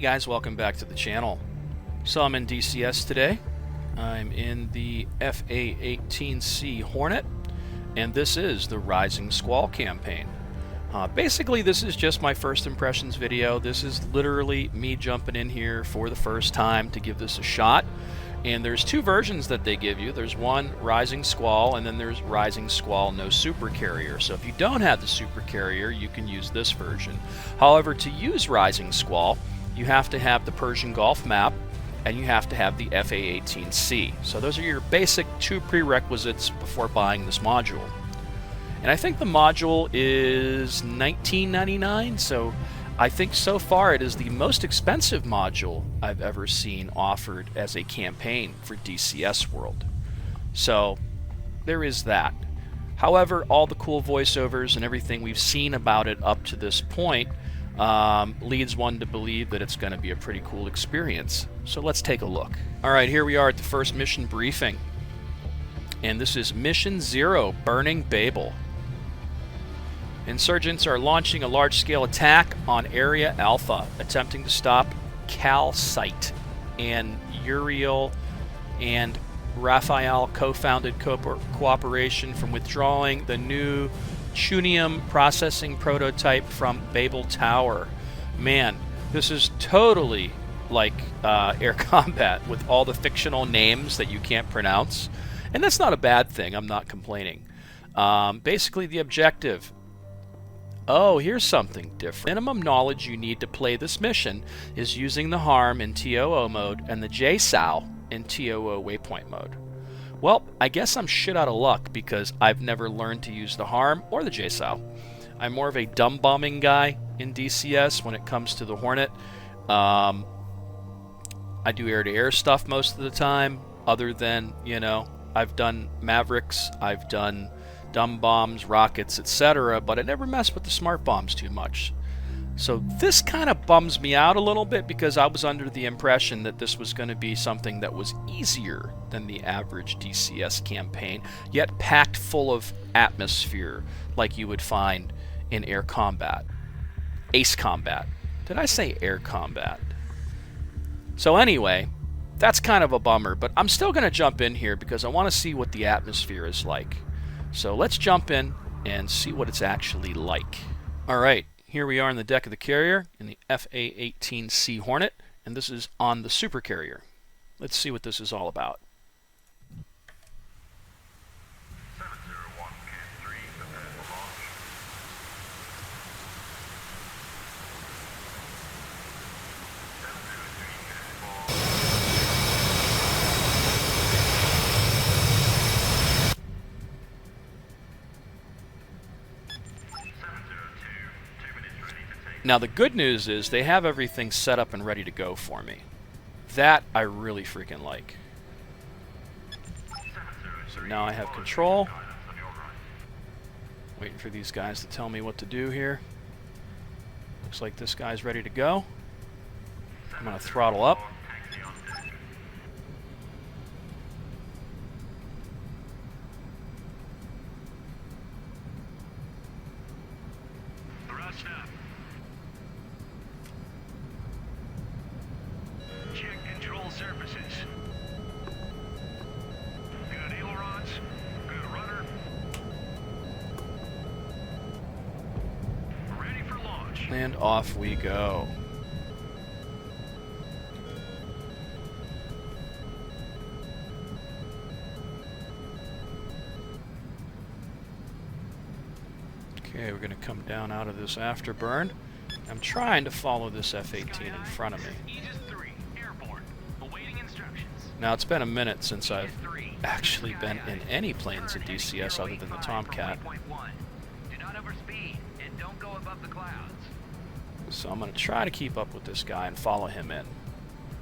guys, welcome back to the channel. So I'm in DCS today. I'm in the A-18c Hornet, and this is the Rising Squall campaign. Basically, this is just my first impressions video. This is literally me jumping in here for the first time to give this a shot. And there's two versions that they give you. There's one, Rising Squall, and then there's Rising Squall No Super Carrier. So if you don't have the Super Carrier, you can use this version. However, to use Rising Squall, you have to have the Persian Gulf Map, and you have to have the A-18c. So those are your basic two prerequisites before buying this module. And I think the module is $19.99, so I think so far it is the most expensive module I've ever seen offered as a campaign for DCS World. So there is that. However, all the cool voiceovers and everything we've seen about it up to this point leads one to believe that it's going to be a pretty cool experience. So let's take a look. Alright, here we are at the first mission briefing. And this is Mission 0, Burning Babel. Insurgents are launching a large-scale attack on Area Alpha, attempting to stop Calcite and Uriel and Raphael co-founded cooperation from withdrawing the new Chunium processing prototype from Babel Tower. Man, this is totally like air combat with all the fictional names that you can't pronounce. And that's not a bad thing, I'm not complaining. Basically the objective. Oh, here's something different. Minimum knowledge you need to play this mission is using the HARM in TOO mode and the JSOW in TOO waypoint mode. Well, I guess I'm shit out of luck because I've never learned to use the HARM or the JSOW. I'm more of a dumb bombing guy in DCS when it comes to the Hornet. I do air-to-air stuff most of the time, other than, you know, I've done Mavericks, I've done dumb bombs, rockets, etc., but I never mess with the smart bombs too much. So this kind of bums me out a little bit because I was under the impression that this was going to be something that was easier than the average DCS campaign, yet packed full of atmosphere like you would find in air combat. Ace combat. Did I say air combat? So anyway, that's kind of a bummer, but I'm still going to jump in here because I want to see what the atmosphere is like. So let's jump in and see what it's actually like. Alright, here we are on the deck of the carrier in the A-18c Hornet, and this is on the Super Carrier. Let's see what this is all about. Now the good news is they have everything set up and ready to go for me. That I really freaking like. So now I have control. Waiting for these guys to tell me what to do here. Looks like this guy's ready to go. I'm going to throttle up. Surfaces. Good ailerons, good rudder. Ready for launch. And off we go. Okay, we're going to come down out of this afterburn. I'm trying to follow this F-18 in front of me. Now, it's been a minute since I've actually been in any planes in DCS other than the Tomcat. So I'm going to try to keep up with this guy and follow him in.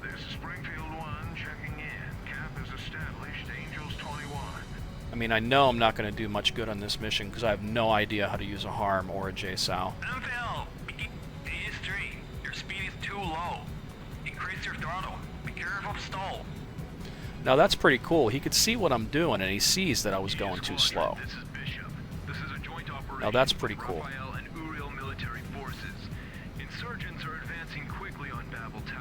This is Springfield 1 checking in. Cap is established. Angels 21. I mean, I know I'm not going to do much good on this mission because I have no idea how to use a HARM or a JSOW. MPL, DS3, your speed is too low. Increase your throttle. Be careful to stall. Now that's pretty cool. He could see what I'm doing, and he sees that I was going too slow. Now that's pretty cool. Insurgents are advancing quickly on Babel Tower.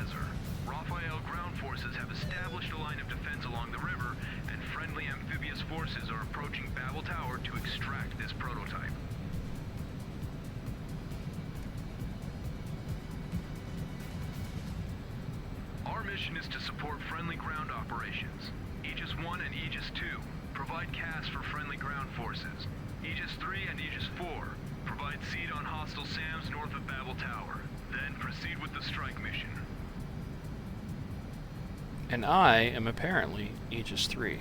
Desert. Raphael ground forces have established a line of defense along the river, and friendly amphibious forces are approaching Babel Tower to extract this prototype. Our mission is to support friendly ground operations. Aegis 1 and Aegis 2 provide CAS for friendly ground forces. Aegis 3 and Aegis 4 provide seed on hostile SAMs north of Babel Tower. Then proceed with the strike mission. And I am apparently Aegis 3.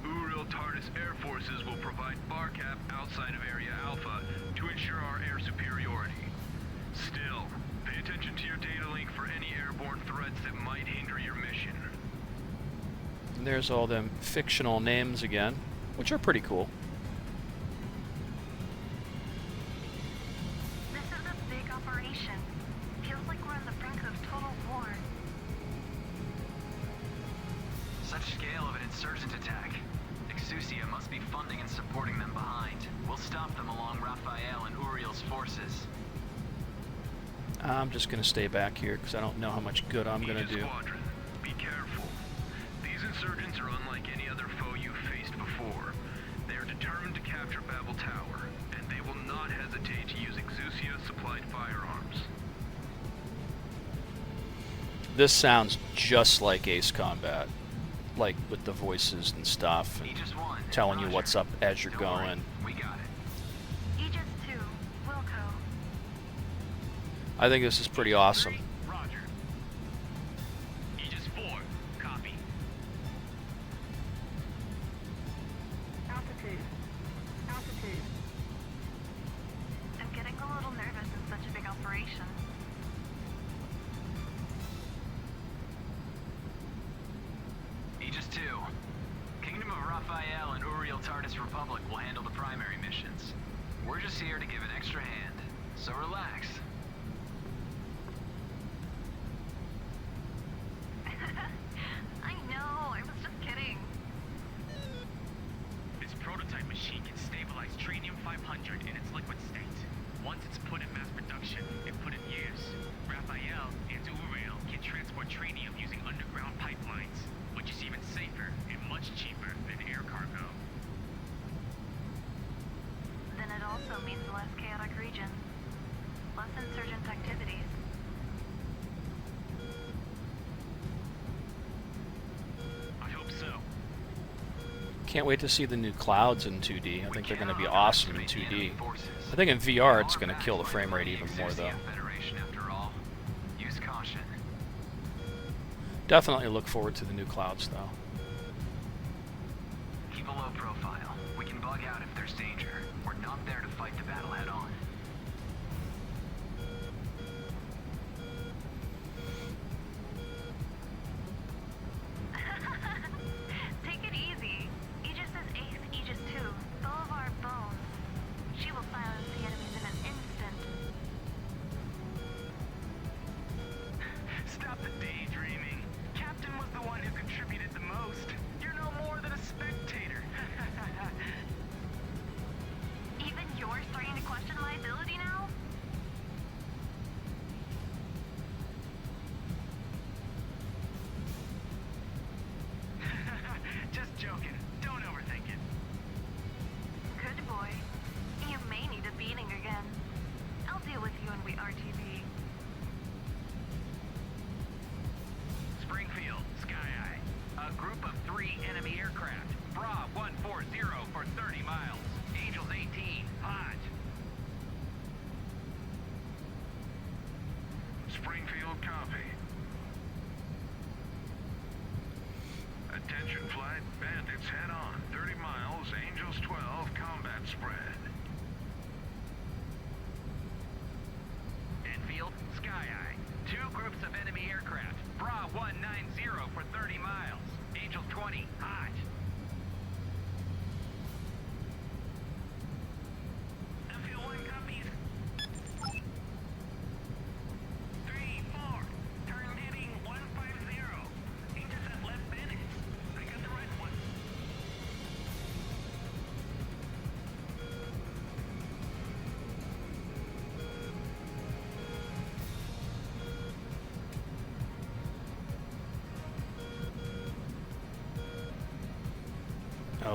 Uriel TARDIS Air Forces will provide BARCAP outside of Area Alpha to ensure our air superiority. Still, pay attention to your data link for any airborne threats that might hinder your mission. And there's all them fictional names again, which are pretty cool. This is a big operation. Feels like we're on the brink of total war. Such scale of an insurgent attack. Exusia must be funding and supporting them behind. We'll stop them along Raphael and Uriel's forces. I'm just going to stay back here because I don't know how much good I'm going to Aegis do. Squadron, be careful. These insurgents are unlike any other foe you've faced before. They are determined to capture Babel Tower, and they will not hesitate to use Exusia-supplied firearms. This sounds just like Ace Combat, like with the voices and stuff, and Aegis 1, telling you Roger. what's up as you're Don't worry, going. we got it. Aegis 2, Wilco. I think this is pretty awesome. Roger. Aegis 4, copy. Altitude. Altitude. I'm getting a little nervous in such a big operation. Aegis 2. Kingdom of Raphael and Uriel TARDIS Republic will handle the primary missions. We're just here to give an extra hand, so relax. I know, I was just kidding. This prototype machine can stabilize Trinium 500 in its liquid state. Once it's put in mass production and put in use, Raphael and Uriel can transport Trinium using underground pipelines, which is even safer and much cheaper than air cargo. Then it also means less chaotic regions. Less insurgent activities. I hope so. Can't wait to see the new clouds in 2D. I think they're going to be awesome in 2D. Forces. I think in VR it's going to kill the frame rate even more though. Federation after all. Use caution. Definitely look forward to the new clouds though. Keep a low profile. We can bug out if there's danger. We're not there to fight the battle head on. Take it easy. Aegis is Ace Aegis 2, full of our bones. She will silence the enemies in an instant. Stop the daydreaming. Captain was the one who contributed the most. You're no more than a spectator. Even you're starting to question my ability now? Just joking. Don't overthink it. Good boy. You may need a beating again. I'll deal with you when we RTB. Springfield, Sky Eye. A group of 3 enemy aircraft. Bra 140 for 30 miles. Angels 18, hot. Springfield, copy. Attention flight, bandits head on. 30 miles, Angels 12, combat spread. Enfield, Sky Eye. 2 groups of enemy aircraft. Bra 190 for 30 miles. Angels 20, hot. Enfield 1 copies. 3, 4. Turn heading 150. Intercept left bandits. I got the right one.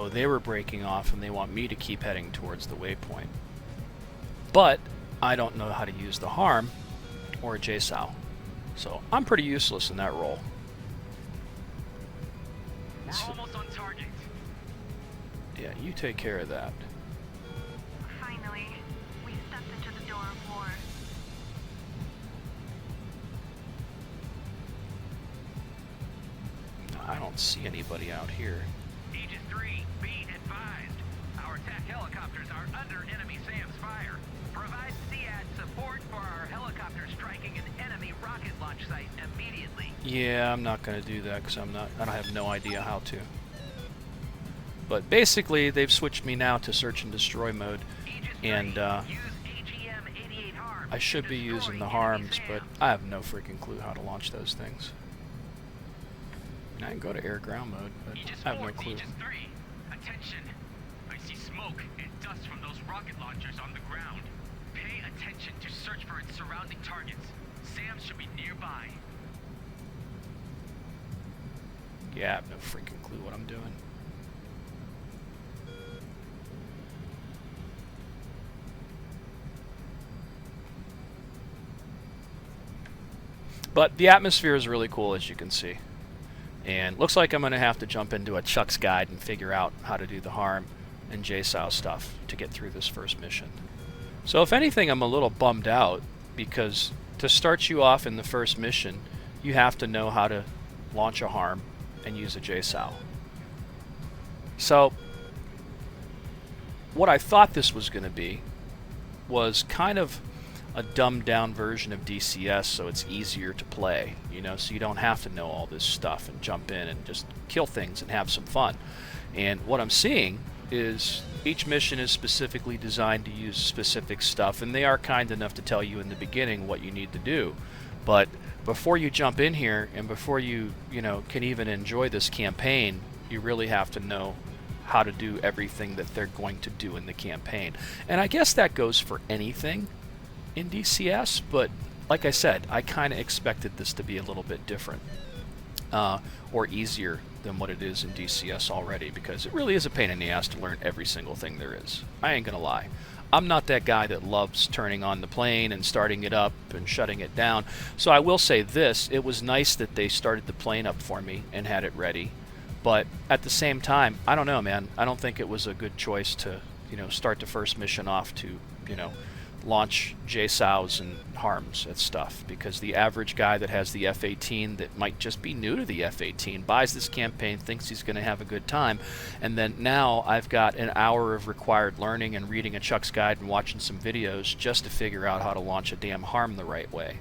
know they were breaking off and they want me to keep heading towards the waypoint. But I don't know how to use the harm or a JSOW. So I'm pretty useless in that role. We're almost on target. Yeah, you take care of that. Finally, we stepped into the door of war. I don't see anybody out here. Aegis 3, be advised. Our attack helicopters are under enemy SAM's fire. Provide SEAD support for our helicopters striking an enemy rocket launch site immediately. Yeah, I'm not going to do that because I have no idea how to. But basically, they've switched me now to search and destroy mode, Aegis 3, and use AGM-88 harms I should to be destroy using the enemy harms, SAM. but I have no freaking clue how to launch those things. And I can go to air-ground mode, but Aegis I have 4, no clue. Aegis 3, attention. I see smoke and dust from those rocket launchers on the ground. Pay attention to search for its surrounding targets. SAM should be nearby. Yeah, I have no freaking clue what I'm doing. But the atmosphere is really cool, as you can see. And looks like I'm going to have to jump into a Chuck's Guide and figure out how to do the harm and JSOW stuff to get through this first mission. So if anything, I'm a little bummed out, because to start you off in the first mission, you have to know how to launch a harm and use a JSOW. So what I thought this was going to be was kind of a dumbed down version of DCS, so it's easier to play, you know, so you don't have to know all this stuff and jump in and just kill things and have some fun. And what I'm seeing is each mission is specifically designed to use specific stuff, and they are kind enough to tell you in the beginning what you need to do. But before you jump in here and before you can even enjoy this campaign, you really have to know how to do everything that they're going to do in the campaign. And I guess that goes for anything in DCS, but like I said, I kind of expected this to be a little bit different or easier than what it is in DCS already, because it really is a pain in the ass to learn every single thing there is. I ain't gonna lie. I'm not that guy that loves turning on the plane and starting it up and shutting it down. So I will say this, it was nice that they started the plane up for me and had it ready. But at the same time, I don't know, man. I don't think it was a good choice to, start the first mission off to, launch JSOWs and harms at stuff, because the average guy that has the F-18 that might just be new to the F-18 buys this campaign, thinks he's going to have a good time, and then now I've got an hour of required learning and reading a Chuck's Guide and watching some videos just to figure out how to launch a damn harm the right way.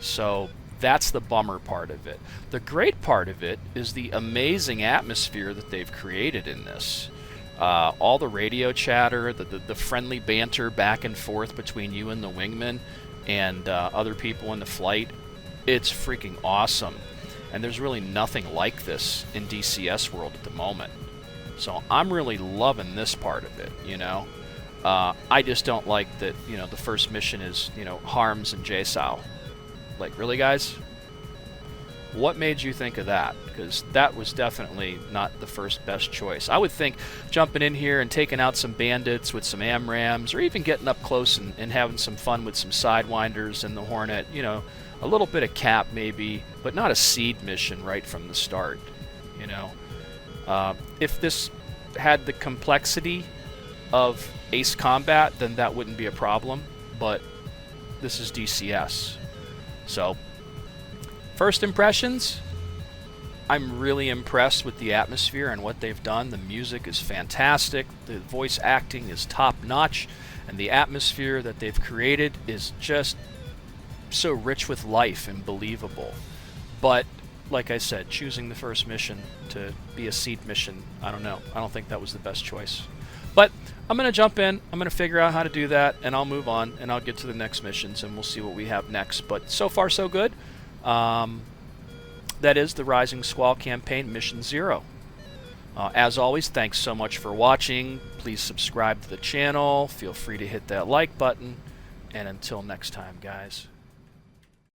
So that's the bummer part of it. The great part of it is the amazing atmosphere that they've created in this. All the radio chatter, the friendly banter back and forth between you and the wingman and other people in the flight, it's freaking awesome. And there's really nothing like this in DCS World at the moment. So I'm really loving this part of it, I just don't like that, the first mission is, harms and JSOW. Like, really, guys? What made you think of that? Because that was definitely not the first best choice. I would think jumping in here and taking out some bandits with some AMRAMs, or even getting up close and having some fun with some Sidewinders and the Hornet, a little bit of cap maybe, but not a seed mission right from the start, If this had the complexity of Ace Combat, then that wouldn't be a problem, but this is DCS. So, first impressions, I'm really impressed with the atmosphere and what they've done. The music is fantastic, the voice acting is top-notch, and the atmosphere that they've created is just so rich with life and believable. But, like I said, choosing the first mission to be a seed mission, I don't know. I don't think that was the best choice. But I'm going to jump in, I'm going to figure out how to do that, and I'll move on, and I'll get to the next missions, and we'll see what we have next. But so far, so good. That is the Rising Squall campaign, Mission 0. As always, thanks so much for watching. Please subscribe to the channel. Feel free to hit that like button. And until next time, guys.